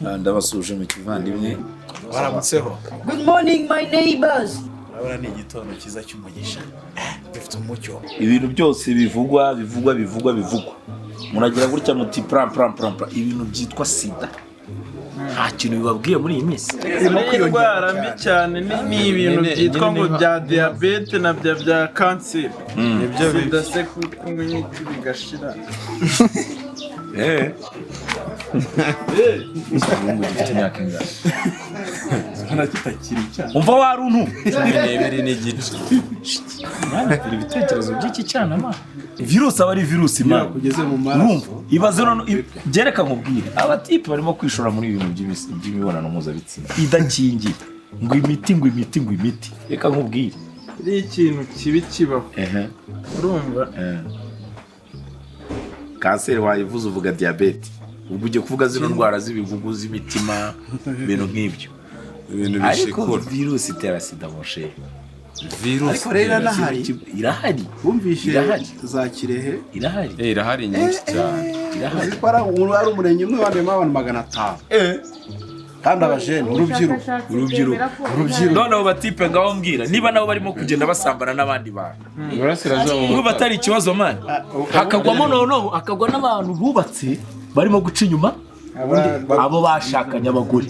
ndabasuje mu kivandimwe baramutseho. Good morning my neighbors. Urabona ni igitondo cyiza cy'umugisha gifite umucyo. ibintu byose bivugwa muragira gutya muti pram ibintu byitwa sida nta kintu bibabwiye muri iyi minsi. Indwara mbi cyane ni ibintu byitwa ngo bya diabete na bya kanseri. Ibyo bidase kunywa imiti bigashira. umva waruntu 12 n'igice. ibitekerezo by'iki cyana ma virusi aba ari virusi ma Kugeze mu maraso. ibaze none byereka nkubwire abatipe barimo kwishora muri ibintu by'imibonano mpuzabitsina idakingiye ngo imiti reka nkubwire Ari ikintu kibi kibaho. Urumva? kanseri wayivuze uvuga diabete ubwo ugiye kuvuga zino ndwara z'ibigugu z'imitima ibintu nk'ibyo Ibintu ariko bishikura. virusi itera sida moshe Virusi Ariko rero irahari Wumvishe Irahari. za Kirehe. irahari irahari nyinshi cyane. irahari Zitwara ari umurenge umwe bandemo abantu 500. Kandi abajene urubyiruko. none abo batipe ngaho mbwira niba nabo barimo kugenda basambana n'abandi bantu ubu batari ikibazo mani hakagwamo noneho hakagwa n'abantu bubatse barimo guca inyuma abo bashakanye abagore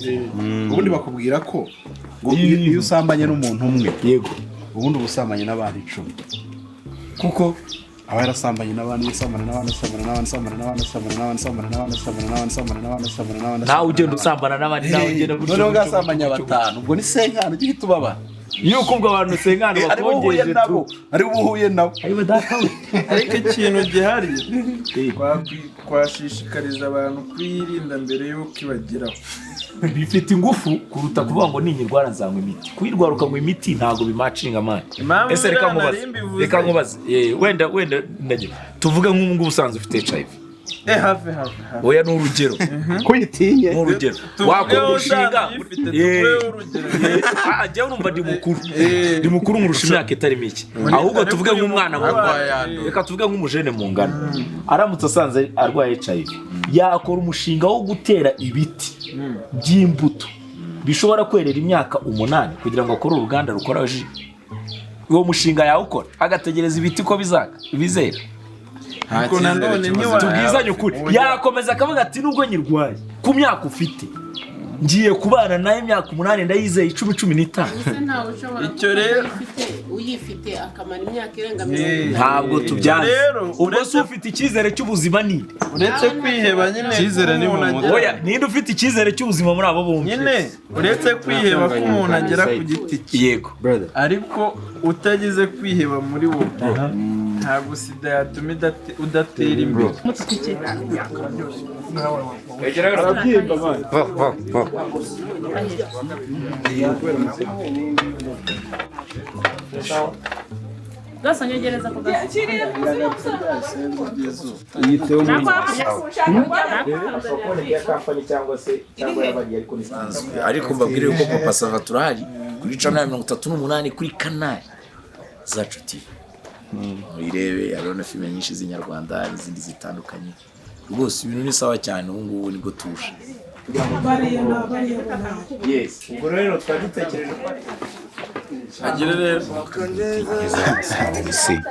Ubundi bakubwira ko ngo iyo usambanye n'umuntu umwe yego ubundi ubusambanye n'abantu 10. Kuko aba yarasambanye n'abantu nawe ugenda usambana n'abandi nawe ugenda noneho ngasambanya 5 ubwo ni senkano gihita ubabara iyo kumva abantu senkano bakongeje tu ari ubuhuye nabo ayiwe datawe ariko ikintu gihari kwashishikariza abantu kwirinda mbere yuko ibageraho bifite ingufu kuruta kuvuga ngo ninyirwara nzanywa imiti kuyirwara ukanywa imiti ntago bimacinga mani ese reka nkubaze wenda ndagira tuvuge nk'ubu ubusanzwe ufite HIV hafi oya ni urugero kuyitinye ni urugero wakora umushinga ajya urumva ndi mukuru nkurusha imyaka itari mike ahubwo tuvuge nk'umwana reka tuvuge nk'umujene mu ngano aramutse asanze arwaye HIV yakora umushinga wo gutera ibiti by'imbuto bishobora kwerera imyaka 8 kugira ngo akore uruganda rukora ji uwo mushinga yawukora agategereza ibiti ko bizera ariko nanone tubwizanye ukuri yakomeza akavuga ati nubwo nyirwaye ku myaka ufite ngiye kubana nayo imyaka 8 ndayizeye 10-15 Icyo rero uyifite akamara imyaka irenga 40. ntabwo tubyanze ubwo se ufite icyizere cy'ubuzima ni uretse kwiheba nyine Icyizere ni mu mutwe. oya ninde ufite icyizere cy'ubuzima muri abo bombi nyine uretse kwiheba ko umuntu agera ku giti cye yego ariko utagize kwiheba muri wowe ntabwo sida yatuma udatera imbere. Gasonyegereza ko ariko mbabwire ko Papa Sava turahari kuri channel 38 kuri kanali zacu TV uyirebe arona filime nyinshi z'inyarwanda n'izindi zitandukanye rwose ibintu ni sawa cyane ubu ngubu nibwo tuje yes ubwo rero twagitekereje agire rero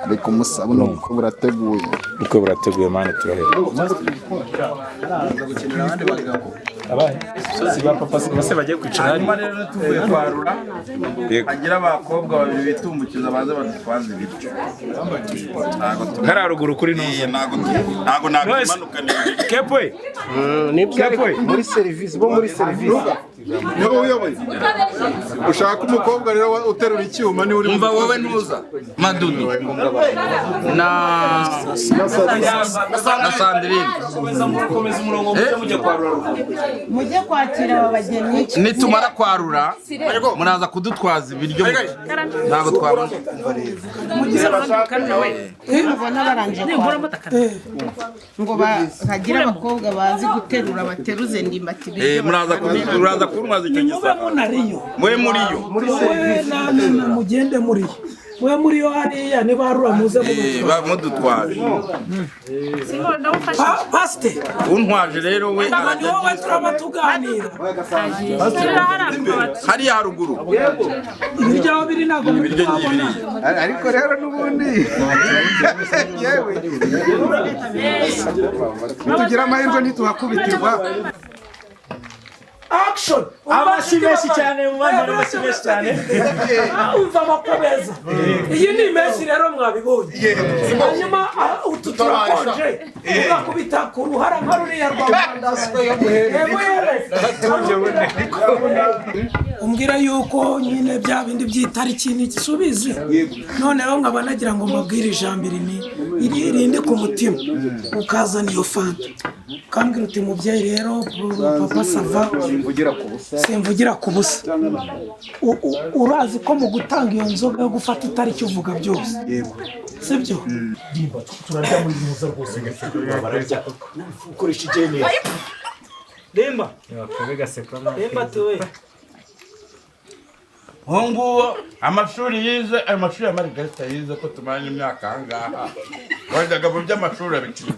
ariko musaba no uko burateguye mane turahera gukenera abandi bagabo abahe sozi ba Papa bose bagiye kwicara hanyuma rero tuvuye kwarura agira abakobwa babiri bitumbukiza baza badutwaza ibiryo ntararuguru kuri nuze ntago nabimanuka neza kepwe nibyo muri service bo muri service niba uyoboye ushaka umukobwa rero uterura icyuma ni uri Umva wowe ntuza Madudu na Sandrine komeza umurongo mujye kwarura Mujye kwakira abageni nitumara kwarura muraza kudutwaza ibiryo ntabwo twabona ubona baranje ngo bagira abakobwa bazi guterura bateruze ndimbati muraza kurwaza icyo gisa Mwe muri yo mwe muri yo mugende muri yo mwe muri yo hariya niba harura muze mudutwaje pasite untwaje rero we ni wowe turaba tuganira hariya haruguru ibiryo biri ntabwo ariko rero n'ubundi yewe tugira amahirwe ntituhakubitirwa action Amashimeshyi cyane mu bana amashimeshyi cyane. umva amakobeza iyi ni imeshyi rero mwabibonye hanyuma utu turakonje ugakubita ku ruhara nka ruriya rwa umbwira yuko nyine bya bindi by'itariki n'igisubizi noneho nkaba nagira ngo mbabwire ijambo irinde ku mutima ukazana iyo fanta ukambwira uti mubyeyi rero papa sava simvugira ku busa urazi ko mu gutanga iyo nzoga yo gufata itariki uvuga byose sibyo Turarya muri muza rwose bararya. Ukoresha igene. Demba. Demba tuwe. Hongo amashuri yize ayo mashuri ya Margarita yize ko tumanye imyaka ahangaha wajyaga mu by'amashuri abikira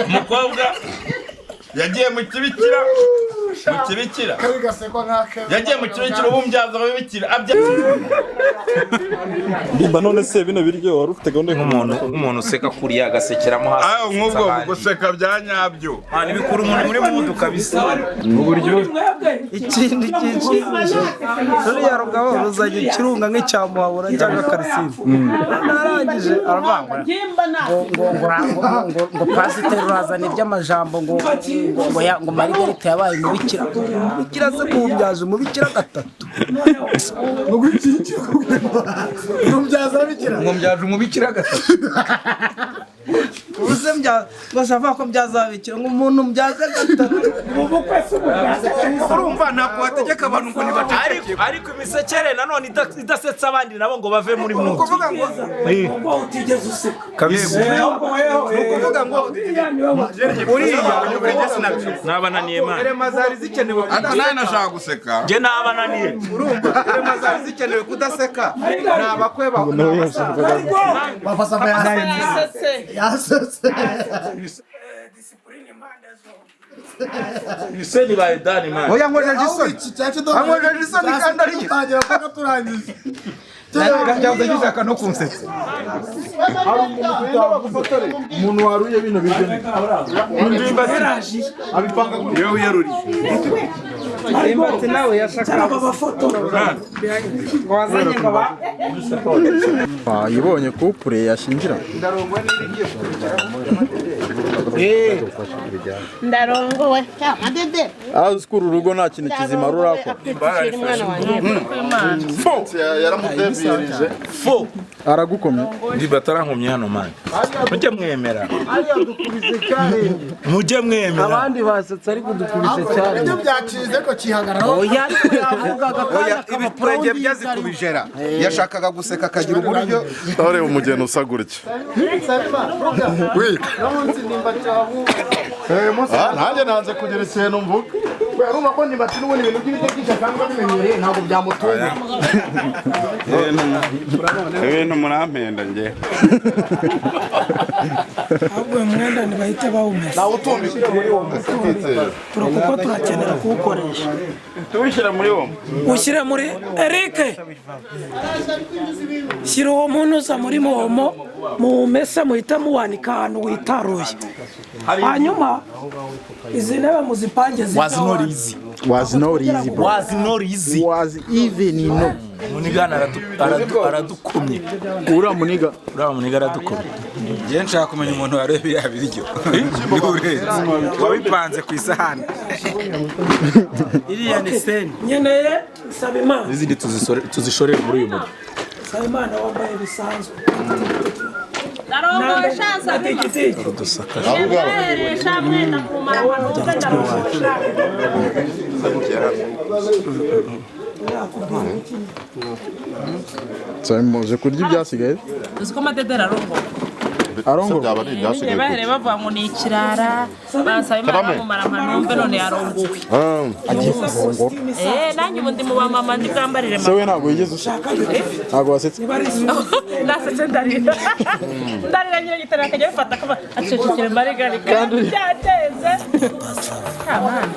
umukobwa yagiye mu kibikira yagiye mu kibikira ubumubyaza ababikira Ndimba none se bino biryo wari ufite gahunda Nk'umuntu useka kuriya agasekeramo hasi. ayo nk'ubwo guseka bya nyabyo Bikura umuntu muri mudu kabisa. uburyo ikindi kinshimishije ruriya rugabo ruzajya ikirunga nk'icyamuhabura cyangwa karisimu narangije aravangwa ngo pasiteri urazana iby'amajambo ngo Margarita yabaye umubikira umubikira se kumubyaza umubikira gatatu umubyaza umubikira gatatu ubuze mbyaza ko byazabikira ngo umuntu mbyaza gatatu urumva ntabwo wategeka abantu ngo nibategeke Ariko imisekere nanone idasetsa abandi nabo ngo bave muri mudu. kuvuga ngo utigeze useka Kabisa. kuvuga ngo uriya Nabananiye man. zari zikenewe ariko nawe nashaka guseka Je nabananiye. urumva irema zari zikenewe kudaseka ni abakwe Niseni ba Dani man. oya nkojeje isoni kandi ari tangira paka turangiza byavuze gishaka no kunsetsa umuntu waruye bino biryo ndimba abipanga yewe yaruri imbati nawe yashaka wazanye ngo yibonye couple yashingira ndarongowe adede azikuru urugo nta kintu kizima rurako yaramudebirije aragukomye Ndiba tarankomye hano man. Mujye mwemera. Mujye mwemera. abandi basetse ariko dukubise cyane ibyo byacize ko kihagarara oya yavugaga ibiturage byazikubijera yashakaga guseka akagira uburyo ureba umugeni usa gutya nanjye nanze kugira ikintu mvuga urumva ko ntibati n'ubundi ibintu by'ibitekerezo cyangwa bimenyereye ntabwo byamutunga ibintu murampenda njye ahubwo uyu mwenda ntibahite bawumesa nawe utumbika muri uwo musititse kuko turakenera kuwukoresha tuwishyira muri wo ushyire muri Eric shyira uwo muntu uza muri momo muwumese muhite muwanika ahantu witaruye hanyuma izi ntebe muzipange Was not easy. was not easy bro Was not easy. was even no Munigana aradukomye. ura muniga aradukomye. njye nshaka kumenya umuntu wareba biriya biryo wabipanze ku isahani iriya ni seni nkeneye saba imana Izindi tuzishorere muri uyu mujyi. saba imana wambaye bisanzwe Ndarongowe shaza Yemeresha mwenda kumara amanuze ndarongowe Muze kurya ibyasigaye Uziko amadedera arongowe Arongorwa. byaba ari ibyasigaye bahere bavuga ngo ni ikirara basaba imana bamumara nkanumve none yarongowe Agiye kugongora. nanjye ubu ndi mu bamama ndi bwambarire Se we ntabwo wigeze ushaka. Ntabwo wasetse. nasetse ndarira ndarira nyine gitera akajya bifata akaba acecekere mbarigari kandi byateze nta mwana